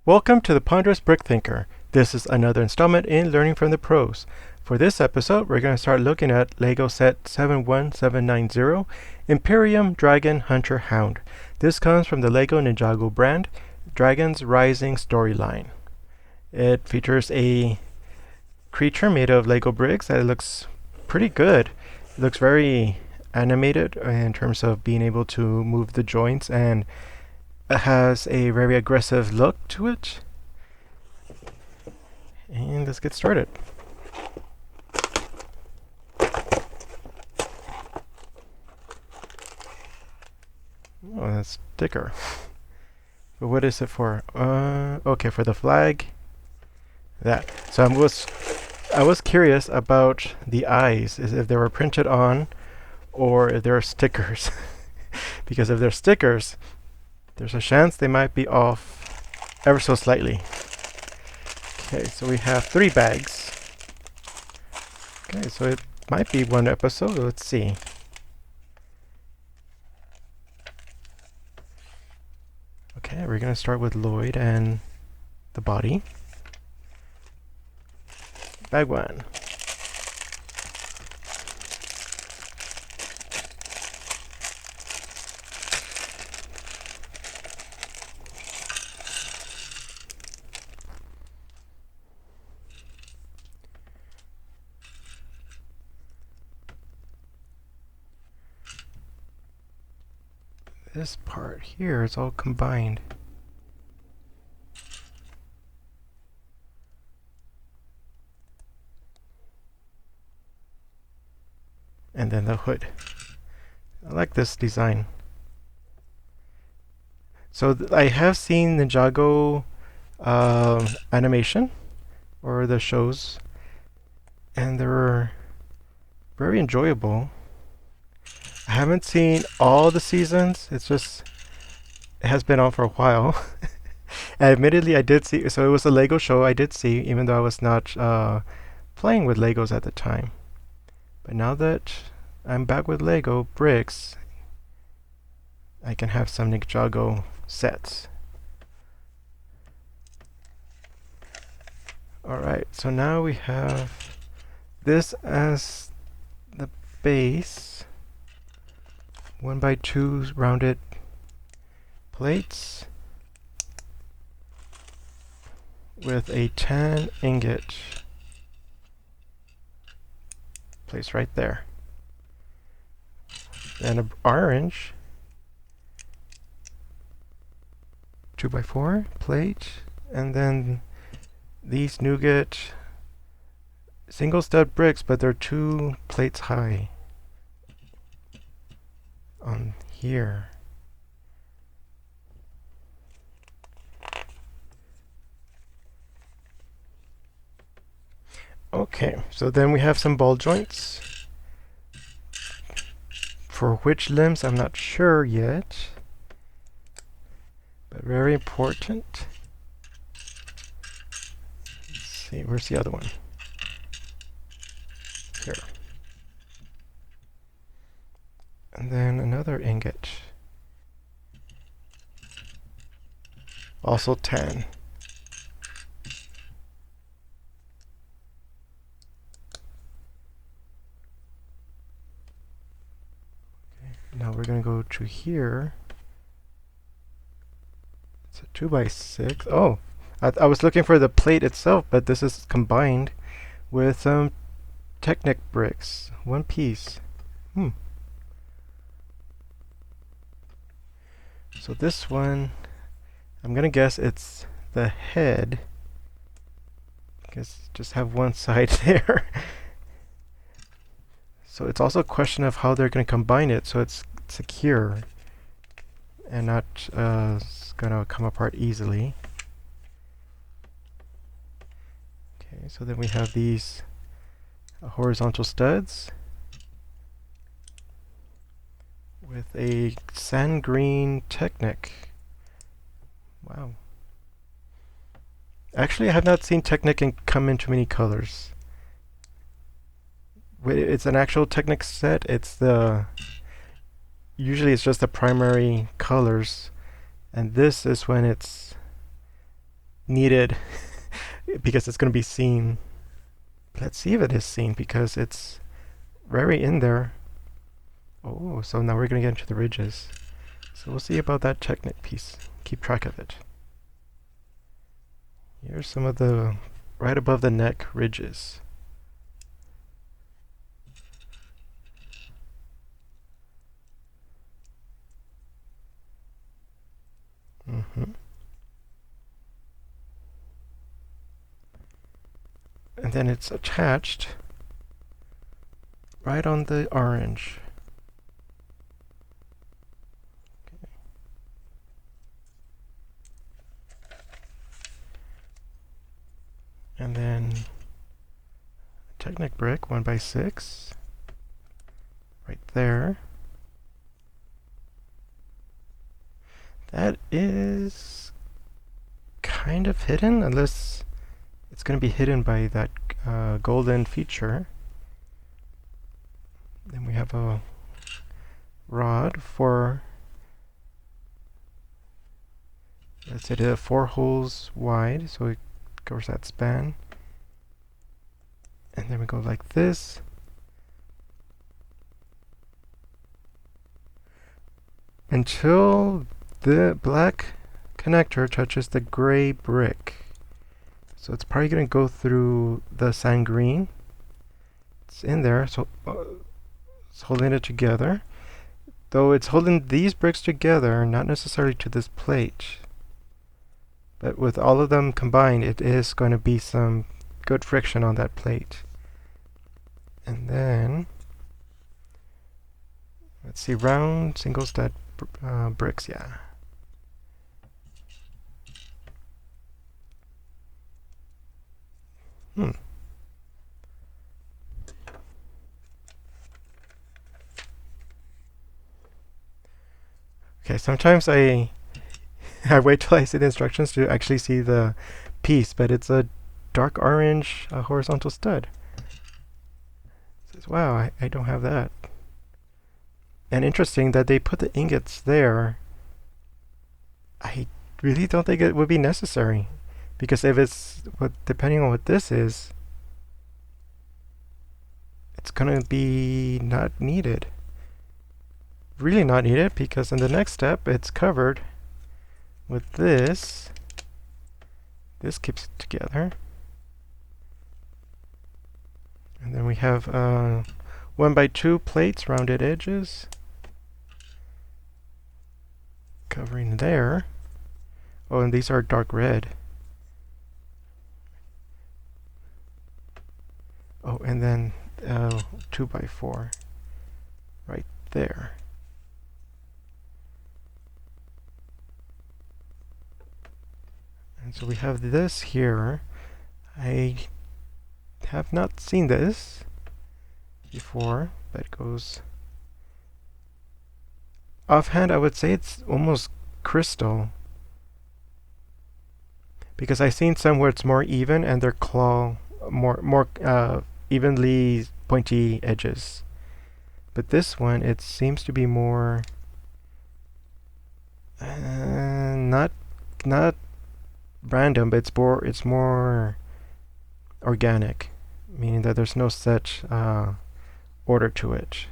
Welcome to the Ponderous Brick Thinker. This is another installment in Learning from the Pros. For this episode, we're going to start looking at LEGO Set 71790, Imperium Dragon Hunter Hound. This comes from the LEGO Ninjago brand, Dragon's Rising storyline. It features a creature made of LEGO bricks that looks pretty good. It looks very animated in terms of being able to move the joints, and it has a very aggressive look to it. And let's get started. Oh, that's sticker. But what is it for? Okay, for the flag. That. So I was curious about the eyes, is if they were printed on or if they're stickers. Because if they're stickers, there's a chance they might be off ever so slightly. Okay, so we have 3 bags. Okay, so it might be one episode. Let's see. Okay, we're gonna start with Lloyd and the body. Bag 1. This part here is all combined. And then the hood. I like this design. So I have seen Ninjago animation or the shows, and they're very enjoyable. I haven't seen all the seasons. It has been on for a while. And admittedly, I did see, so it was a Lego show I did see, even though I was not playing with Legos at the time. But now that I'm back with Lego bricks, I can have some Ninjago sets. Alright, so now we have this as the base. 1x2 rounded plates with a 10 ingot placed right there. Then an orange 2x4 plate, and then these nougat single stud bricks, but they're 2 plates high on here. Okay, so then we have some ball joints. For which limbs, I'm not sure yet, but very important. Let's see, where's the other one? Here. And then another ingot. Also 10. Now we're going to go to here. It's a 2x6. Oh, I was looking for the plate itself, but this is combined with some Technic bricks. 1 piece. So this one, I'm going to guess it's the head. I guess just have one side there. So it's also a question of how they're going to combine it so it's secure and not going to come apart easily. Okay, so then we have these horizontal studs with a sand green Technic. Wow. Actually, I have not seen Technic come in too many colors. It's an actual Technic set. Usually it's just the primary colors, and this is when it's needed because it's going to be seen. Let's see if it is seen because it's very in there. Oh, so now we're going to get into the ridges. So we'll see about that technic piece. Keep track of it. Here's some of the right above the neck ridges. And then it's attached right on the orange. Okay. And then Technic brick 1x6 right there. That is kind of hidden, unless it's going to be hidden by that golden feature. Then we have a rod for, let's say, 4 holes wide, so it covers that span. And then we go like this. Until the black connector touches the gray brick. So it's probably going to go through the sand green. It's in there, so it's holding it together. Though it's holding these bricks together, not necessarily to this plate. But with all of them combined, it is going to be some good friction on that plate. And then, let's see, round single stud bricks, yeah. Okay, sometimes I wait till I see the instructions to actually see the piece, but it's a dark orange horizontal stud. It says, wow, I don't have that. And interesting that they put the ingots there. I really don't think it would be necessary, because if it's depending on what this is, it's gonna be not needed. Really not needed, because in the next step it's covered with this. This keeps it together. And then we have 1x2 plates, rounded edges, covering there. Oh, and these are dark red. Oh, and then 2x4 right there. And so we have this here. I have not seen this before, but it goes offhand. I would say it's almost crystal, because I've seen some where it's more even and they're claw more evenly pointy edges, but this one, it seems to be more not random, but it's more organic, meaning that there's no set order to it.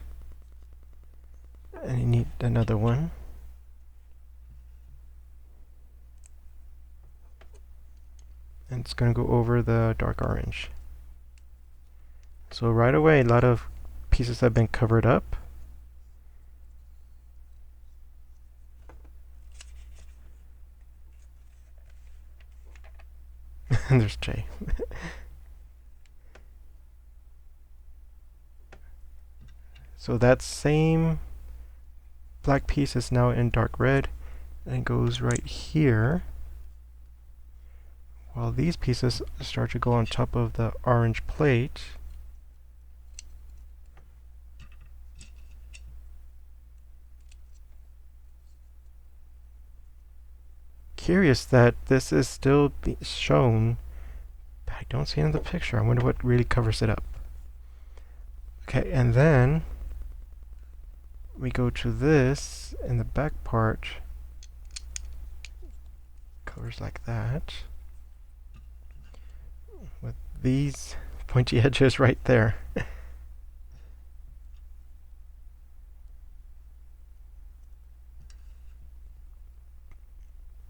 And you need another one. And it's going to go over the dark orange. So right away, a lot of pieces have been covered up. And there's Jay. So that same black piece is now in dark red, and it goes right here, while these pieces start to go on top of the orange plate. Curious that this is still shown, but I don't see it in the picture. I wonder what really covers it up. Okay, and then we go to this, in the back part, covers like that. these pointy edges right there.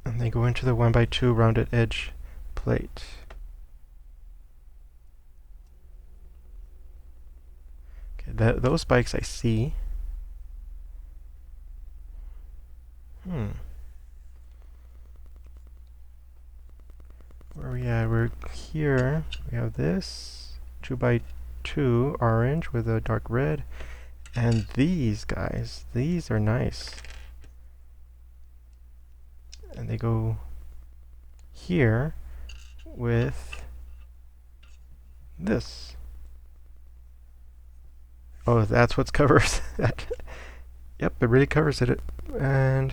And they go into the 1x2 rounded edge plate. Okay, those spikes I see. Where are we at? We're here. We have this 2x2 orange with a dark red. And these guys, these are nice. And they go here with this. Oh, that's what covers that. Yep, it really covers it. And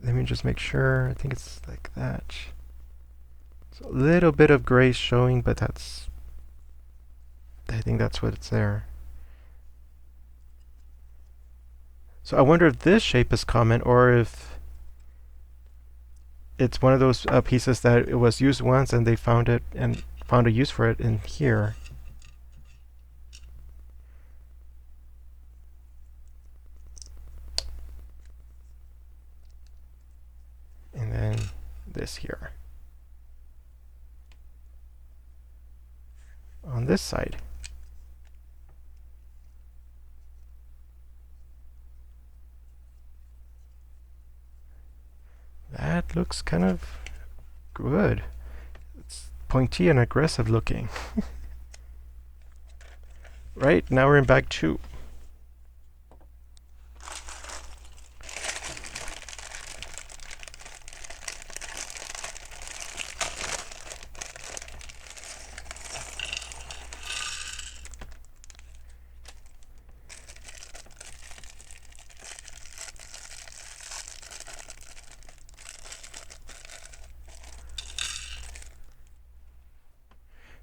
let me just make sure. I think it's like that. So a little bit of gray showing, but I think that's what's there. So I wonder if this shape is common or if it's one of those pieces that it was used once and they found it and found a use for it in here. And then this here. On this side. That looks kind of good. It's pointy and aggressive looking. Right, now we're in bag 2.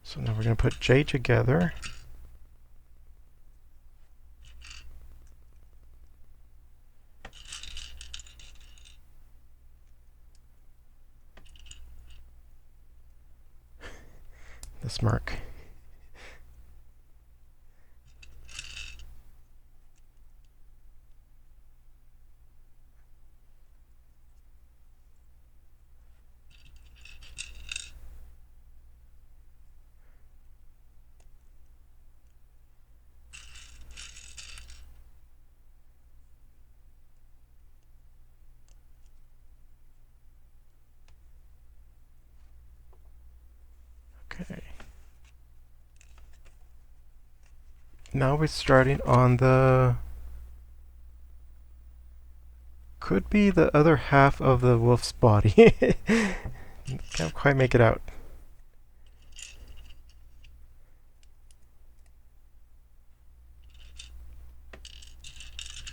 So now we're going to put J together. This mark. Okay. Now we're starting on the... could be the other half of the wolf's body. Can't quite make it out.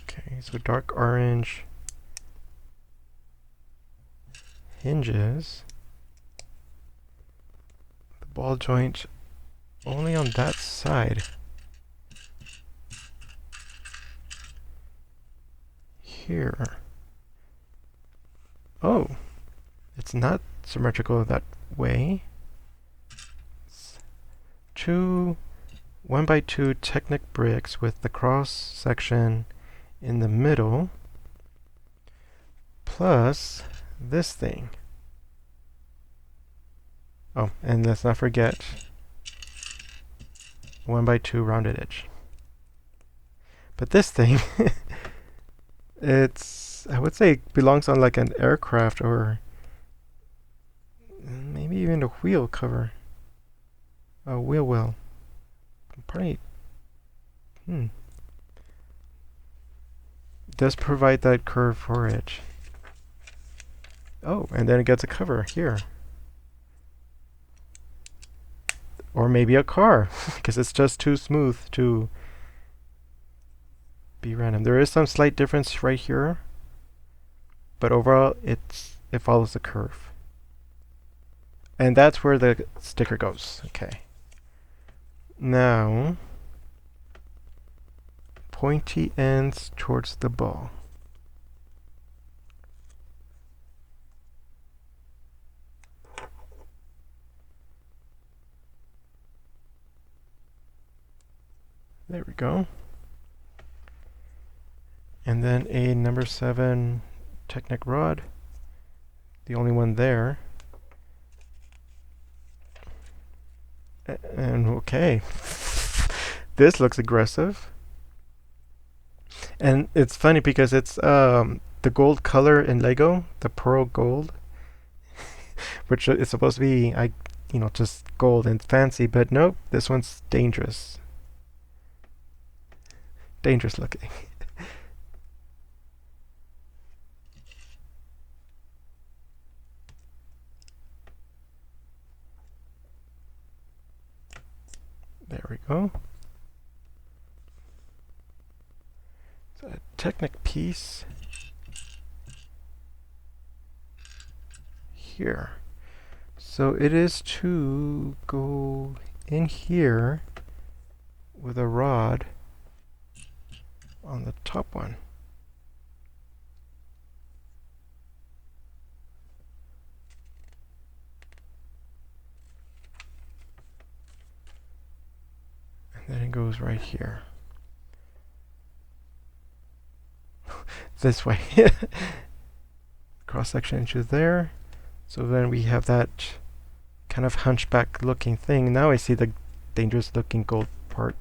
Okay, so dark orange hinges. The ball joint only on that side. Here. Oh, it's not symmetrical that way. It's 1x2 Technic bricks with the cross section in the middle, plus this thing. Oh, and let's not forget 1x2 rounded edge. But this thing, I would say it belongs on like an aircraft or maybe even a wheel cover. A wheel well. Probably, does provide that curve for edge. Oh, and then it gets a cover here. Or maybe a car, because it's just too smooth to be random. There is some slight difference right here, but overall it follows the curve. And that's where the sticker goes. Okay. Now, pointy ends towards the ball. There we go. And then a number 7 Technic rod, the only one there. And okay, this looks aggressive. And it's funny because it's the gold color in Lego, the pearl gold, which is supposed to be just gold and fancy, but nope, this one's dangerous. Dangerous looking. There we go. So a Technic piece here. So it is to go in here with a rod on the top one. And then it goes right here. This way. Cross section inches there. So then we have that kind of hunchback looking thing. Now I see the dangerous looking gold part.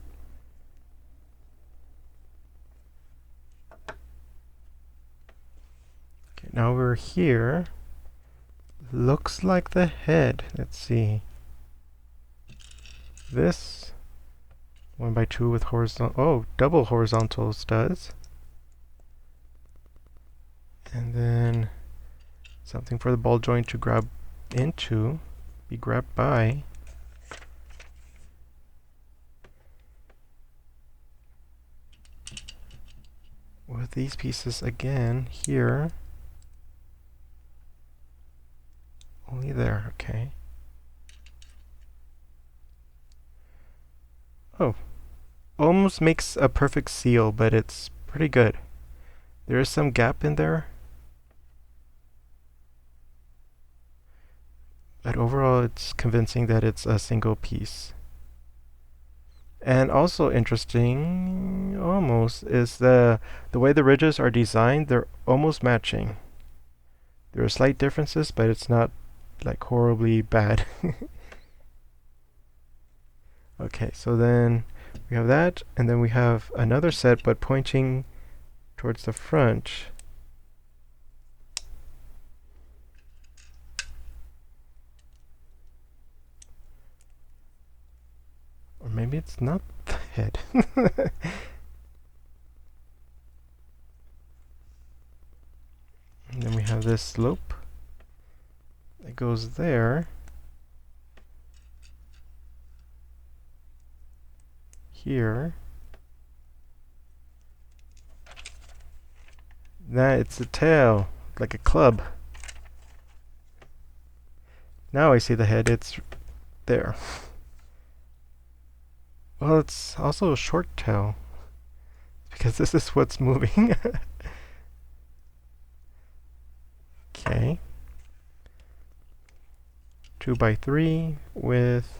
Okay, now we're here. Looks like the head. Let's see. This 1x2 with double horizontal studs. And then something for the ball joint to grab into, be grabbed by. With these pieces again here. Only there, okay. Oh, almost makes a perfect seal, but it's pretty good. There is some gap in there. But overall, it's convincing that it's a single piece. And also interesting, almost, is the way the ridges are designed. They're almost matching. There are slight differences, but it's not like horribly bad. Okay, so then we have that, and then we have another set, but pointing towards the front. Or maybe it's not the head. And then we have this slope that goes there. Here. That it's a tail, like a club. Now I see the head, it's there. Well, it's also a short tail, because this is what's moving. Okay. 2x3 with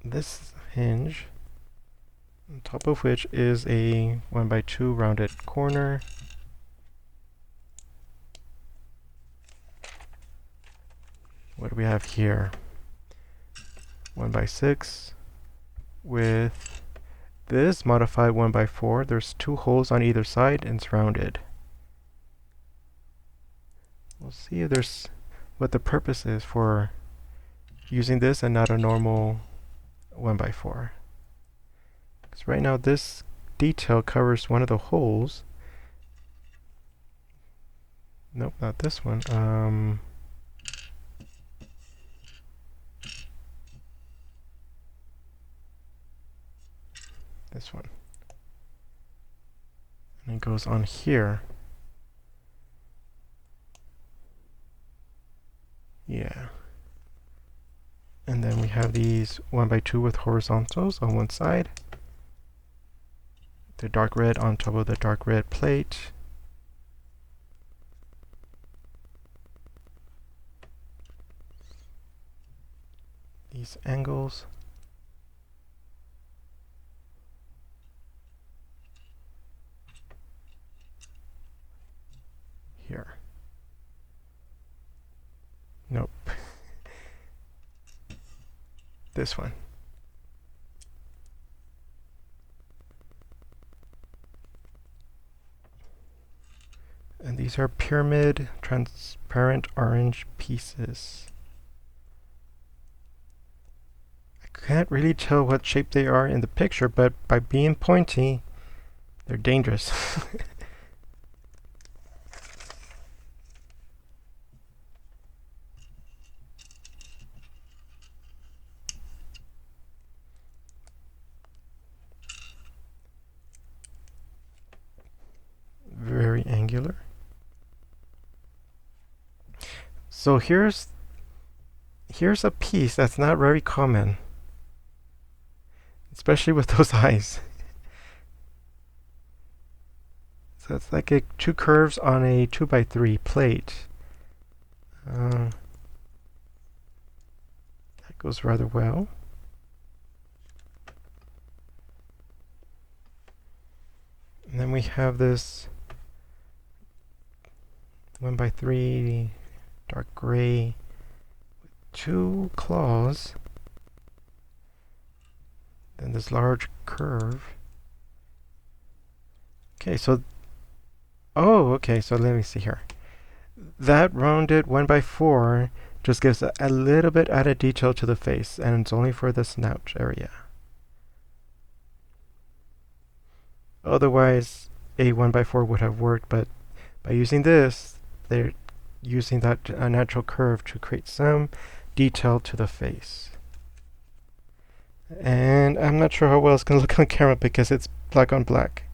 this hinge, on top of which is a 1x2 rounded corner. What do we have here? 1x6 with this modified 1x4. There's 2 holes on either side and it's rounded. We'll see if there's what the purpose is for using this and not a normal 1x4. Because right now this detail covers one of the holes. Nope, not this one. This one. And it goes on here. Yeah. And then we have these 1x2 with horizontals on one side. The dark red on top of the dark red plate. These angles. here. Nope. This one. And these are pyramid transparent orange pieces. I can't really tell what shape they are in the picture, but by being pointy, they're dangerous. Very angular. So here's a piece that's not very common, especially with those eyes. So it's like two curves on a 2x3 plate. That goes rather well. And then we have this 1x3 dark gray with two claws. Then this large curve. Okay, so okay, so let me see here. That rounded 1x4 just gives a little bit added detail to the face, and it's only for the snout area. Otherwise, a 1x4 would have worked, but by using this, they're using that natural curve to create some detail to the face. And I'm not sure how well it's going to look on camera because it's black on black.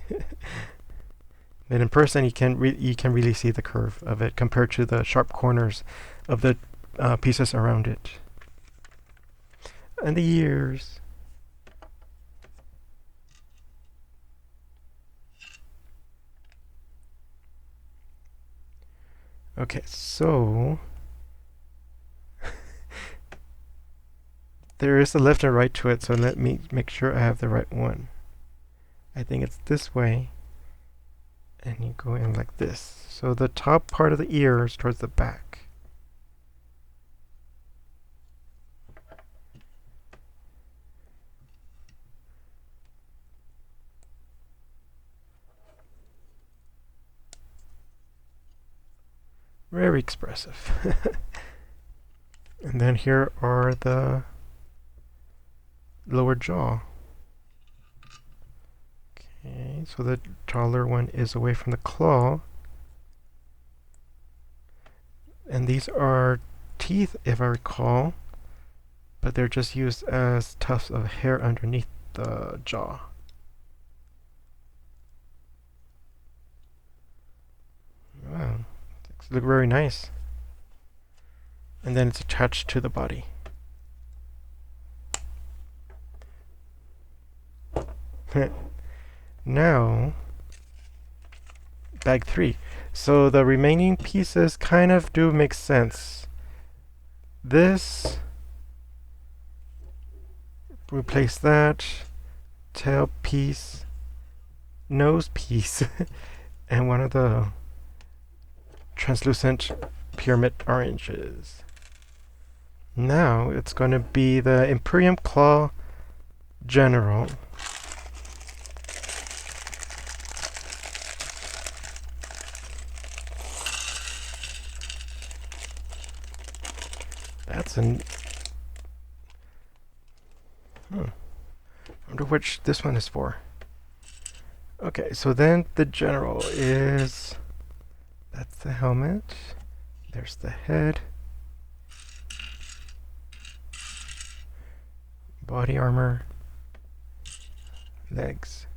But in person, you can really see the curve of it compared to the sharp corners of the pieces around it. And the ears. Okay, so there is a left and right to it, so let me make sure I have the right one. I think it's this way. And you go in like this. So the top part of the ear is towards the back. Very expressive. And then here are the lower jaw. Okay, so the taller one is away from the claw. And these are teeth, if I recall, but they're just used as tufts of hair underneath the jaw. Wow, look very nice. And then it's attached to the body. Now, bag 3. So the remaining pieces kind of do make sense. This, replace that, tail piece, nose piece, and one of the translucent pyramid oranges. Now it's going to be the Imperium Claw General. That's an... I wonder which this one is for. Okay, so then the General is... That's the helmet. There's the head. Body armor. Legs.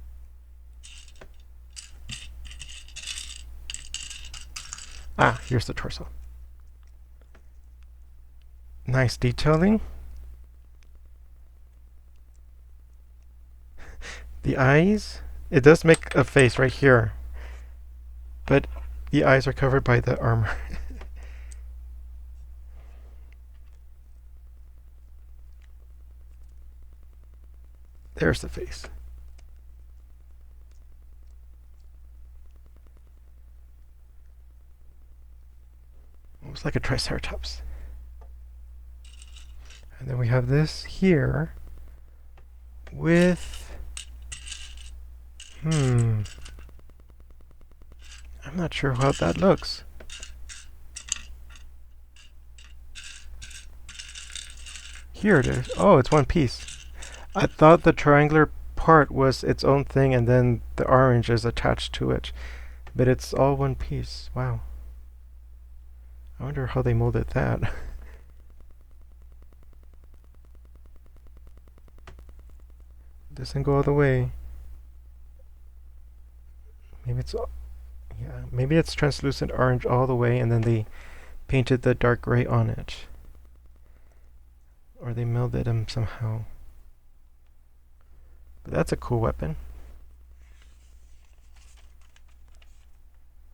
Ah, here's the torso. Nice detailing. The eyes, it does make a face right here, but the eyes are covered by the armor. There's the face. Looks like a Triceratops. And then we have this here with... I'm not sure how that looks. Here it is. Oh, it's one piece. I thought the triangular part was its own thing and then the orange is attached to it. But it's all one piece. Wow. I wonder how they molded that. Doesn't go all the way. Maybe it's... yeah, maybe it's translucent orange all the way and then they painted the dark gray on it. Or they melded them somehow. But that's a cool weapon.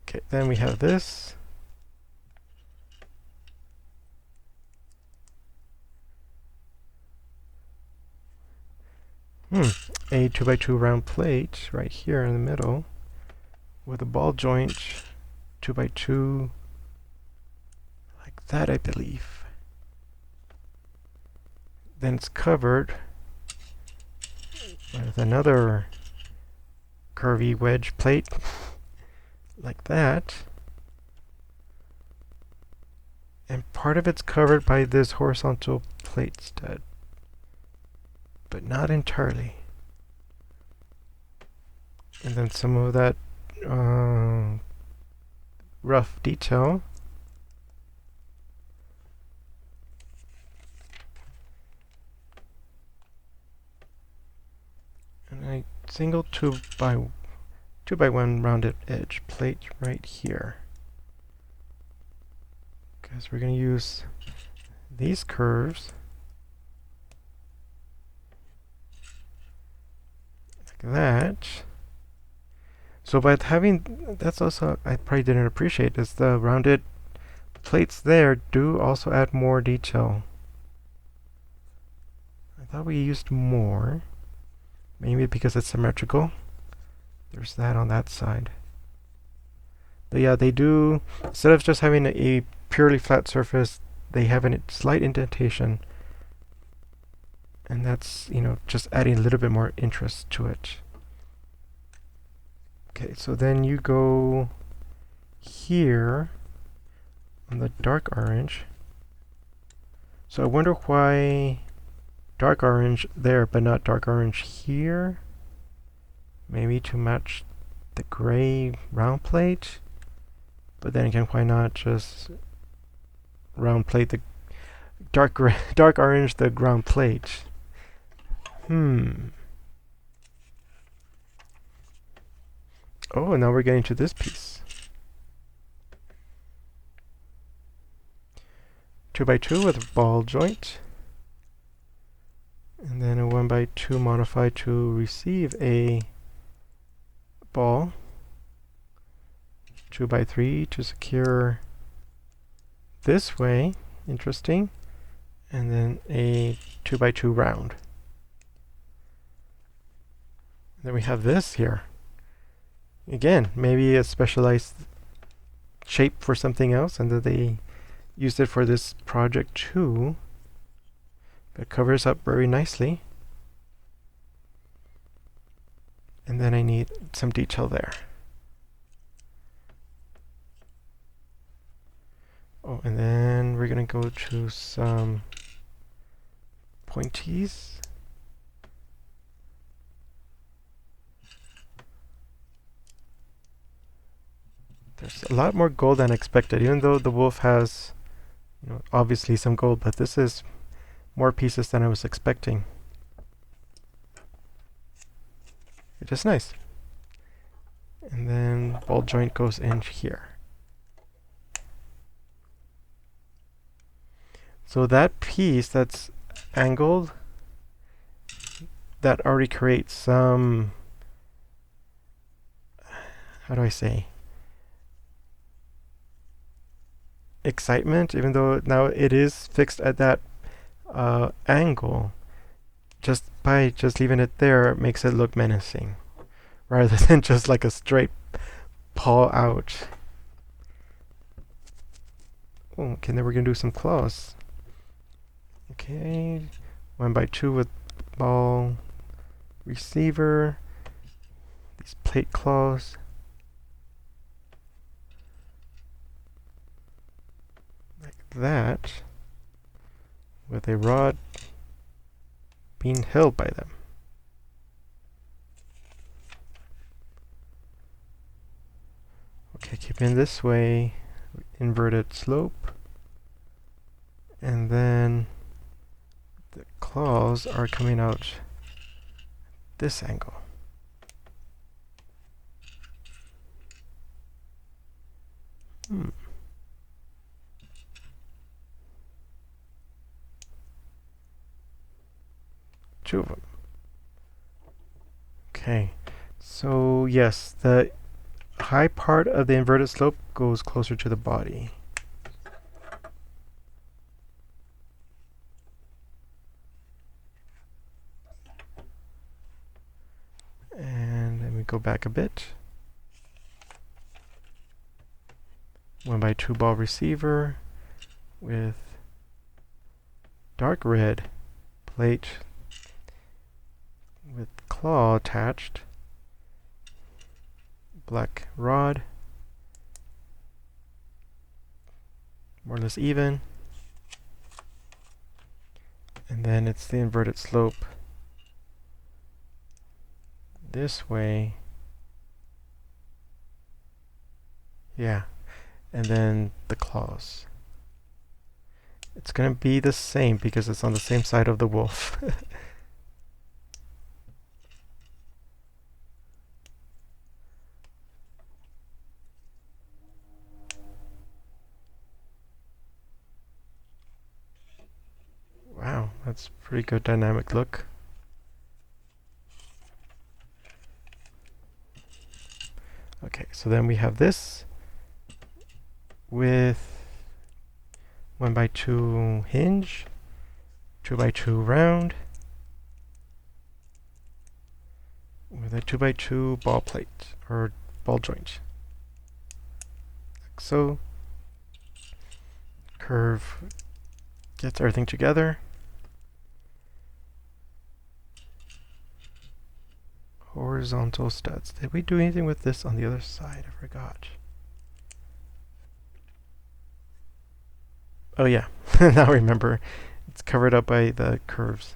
Okay, then we have this. A 2x2 round plate right here in the middle with a ball joint 2x2 like that, I believe. Then it's covered with another curvy wedge plate like that. And part of it's covered by this horizontal plate stud, but not entirely. And then some of that rough detail. And a single 2x1 rounded edge plate right here. Because we're going to use these curves like that. So by having, that's also, I probably didn't appreciate, is the rounded plates there do also add more detail. I thought we used more. Maybe because it's symmetrical. There's that on that side. But yeah, they do, instead of just having a purely flat surface, they have a slight indentation. And that's, you know, just adding a little bit more interest to it. Okay, so then you go here on the dark orange. So I wonder why dark orange there, but not dark orange here. Maybe to match the gray round plate. But then again, why not just round plate the dark orange the ground plate? Oh, now we're getting to this piece. 2x2 with a ball joint. And then a 1x2 modified to receive a ball. 2x3 to secure this way. Interesting. And then a 2x2 round. Then we have this here. Again, maybe a specialized shape for something else, and that they used it for this project too. But it covers up very nicely. And then I need some detail there. Oh, and then we're gonna go to some pointies. There's a lot more gold than expected, even though the wolf has, you know, obviously some gold, but this is more pieces than I was expecting. Which is nice. And then ball joint goes in here. So that piece that's angled, that already creates some, how do I say, excitement, even though now it is fixed at that angle. Just by leaving it there makes it look menacing, rather than just like a straight paw out. Oh, okay, then we're gonna do some claws. Okay, 1x2 with ball receiver. These plate claws. Like that. With a rod being held by them. Okay, keeping this way, inverted slope, and then the claws are coming out this angle. Two of them. Okay, so yes, the high part of the inverted slope goes closer to the body. And let me go back a bit. 1x2 ball receiver with dark red plate with claw attached, black rod, more or less even, and then it's the inverted slope this way, yeah, and then the claws. It's gonna be the same because it's on the same side of the wolf. Wow, that's a pretty good dynamic look. Okay, so then we have this with 1x2 hinge, 2x2 round, with a 2x2 ball plate, or ball joint. Like so. Curve gets everything together. Horizontal studs. Did we do anything with this on the other side? I forgot. Oh yeah, now I remember. It's covered up by the curves.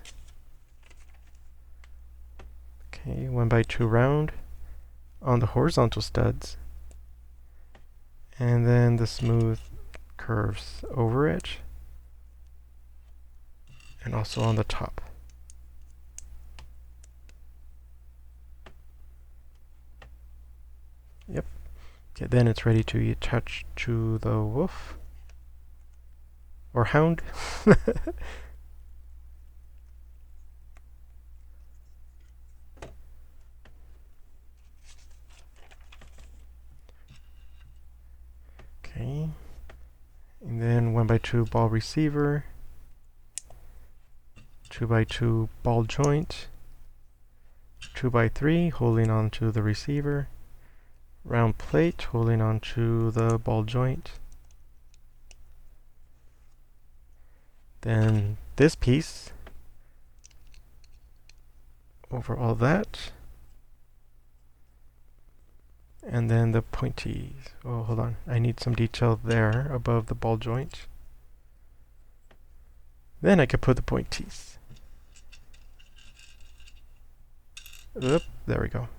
Okay, 1x2 round on the horizontal studs. And then the smooth curves over it. And also on the top. Yep. Okay, then it's ready to attach to the wolf. Or hound. Okay. And then 1x2 ball receiver. 2x2 ball joint. 2x3 holding on to the receiver. Round plate holding on to the ball joint. Then this piece over all that. And then the pointies. Oh, hold on. I need some detail there above the ball joint. Then I could put the pointies. Oop, there we go.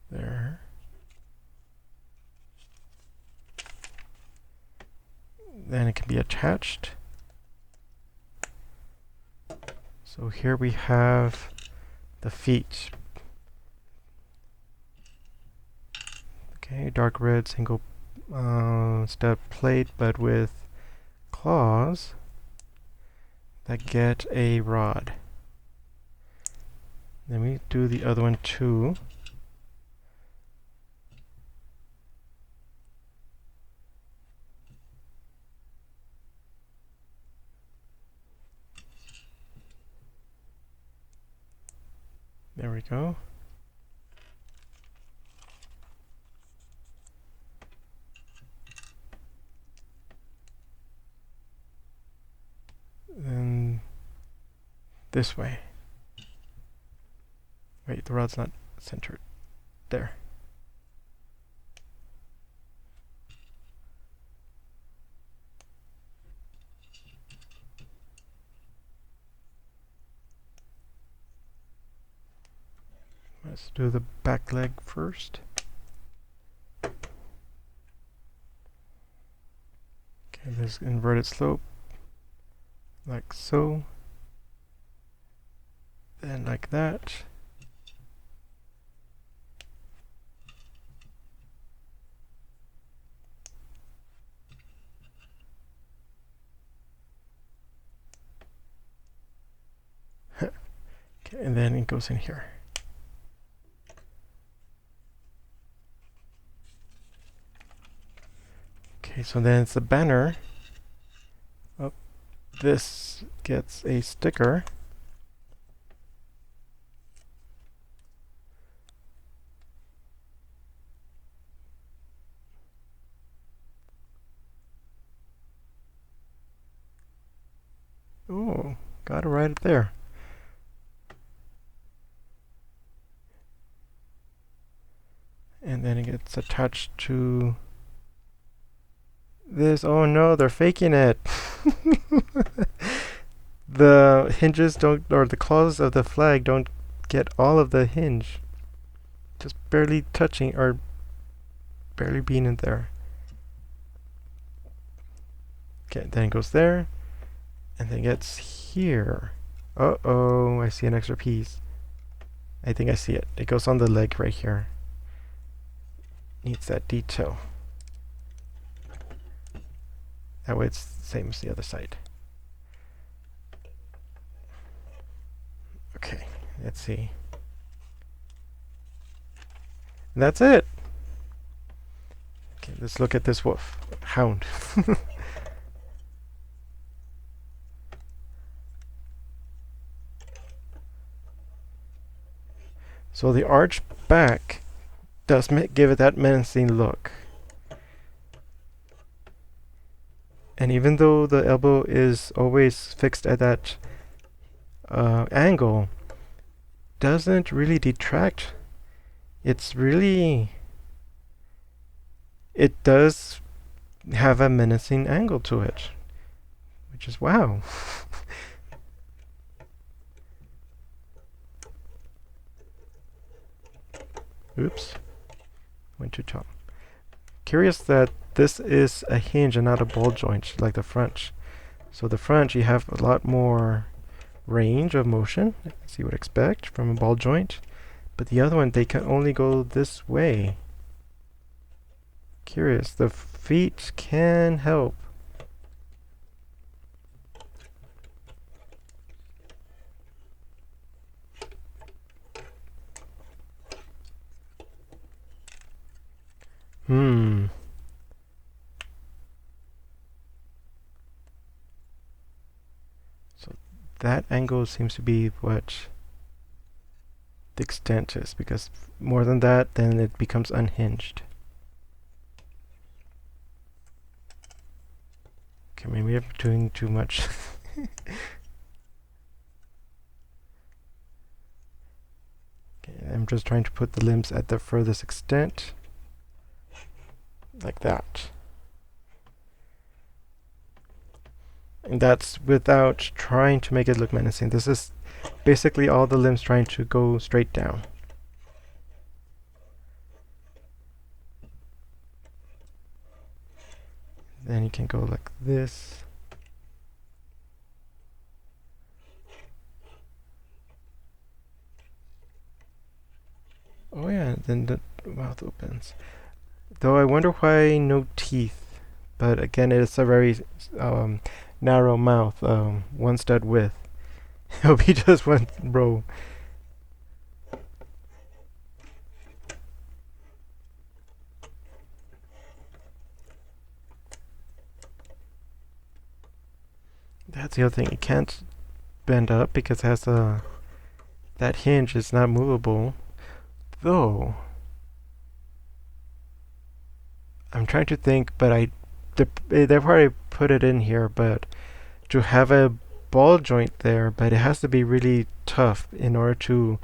There. Then it can be attached. So here we have the feet. Okay, dark red single stud plate, but with claws that get a rod. Then we do the other one too. go. Then this way. Wait, the rod's not centered. There. Let's do the back leg first. Okay, this inverted slope. Like so. Then like that. Okay, and then it goes in here. Okay, so then it's the banner. Oh, this gets a sticker. Oh, got it right there. And then it gets attached to this. Oh no, they're faking it. The hinges don't, or the claws of the flag don't get all of the hinge. Just barely touching, or barely being in there. Okay, then it goes there. And then it gets here. Uh-oh, I see an extra piece. I think I see it. It goes on the leg right here. Needs that detail. That way it's the same as the other side. Okay, let's see. And that's it. Okay, let's look at this wolf. Hound. So the arch back does give it that menacing look. And even though the elbow is always fixed at that angle, doesn't really detract. It's really... It does have a menacing angle to it, which is wow. Oops, went too tall. Curious that this is a hinge and not a ball joint like the front. So the front, you have a lot more range of motion, as you would expect from a ball joint, but the other one, they can only go this way. Curious. The feet can help. So that angle seems to be what the extent is, because more than that, then it becomes unhinged. Okay, maybe I'm doing too much. Okay, I'm just trying to put the limbs at the furthest extent. Like that. And that's without trying to make it look menacing. This is basically all the limbs trying to go straight down. Then you can go like this. Oh yeah, then the mouth opens. Though I wonder why no teeth. But again, it's a very narrow mouth, one stud width. It'll be just one row. That's the other thing. It can't bend up because it has a That hinge is not movable, though. I'm trying to think, but they probably put it in here, but to have a ball joint there, but it has to be really tough in order to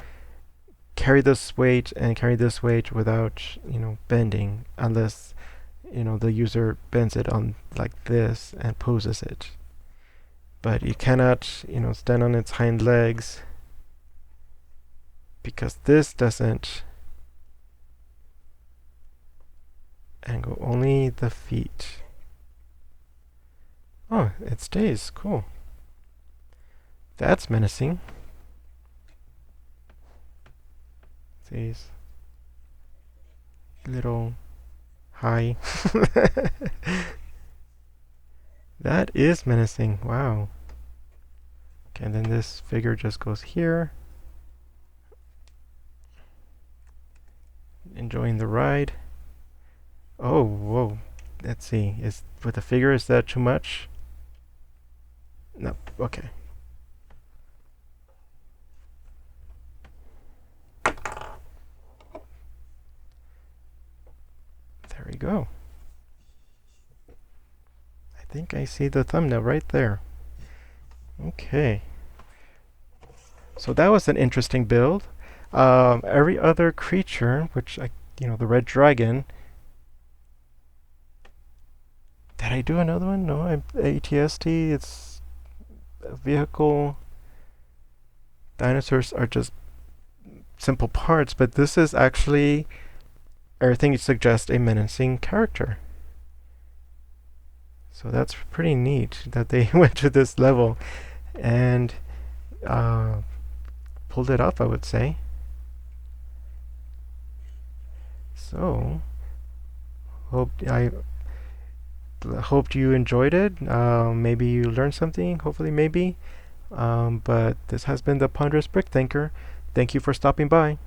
carry this weight and carry this weight without, bending, unless, the user bends it on like this and poses it. But you cannot, stand on its hind legs because this doesn't angle, only the feet. Oh, it stays. Cool. That's menacing. These little high. That is menacing. Wow. Okay, and then this figure just goes here. Enjoying the ride. Oh, whoa. Let's see. Is with the figure, is that too much? No. Okay. There we go. I think I see the thumbnail right there. Okay. So that was an interesting build. Every other creature, which the red dragon. Did I do another one? No, ATST. It's a vehicle. Dinosaurs are just simple parts, but this is actually everything suggests a menacing character. So that's pretty neat that they went to this level and pulled it off, I would say. So, I hoped you enjoyed it. Maybe you learned something. Hopefully, maybe. But this has been the Ponderous Brick Thinker. Thank you for stopping by.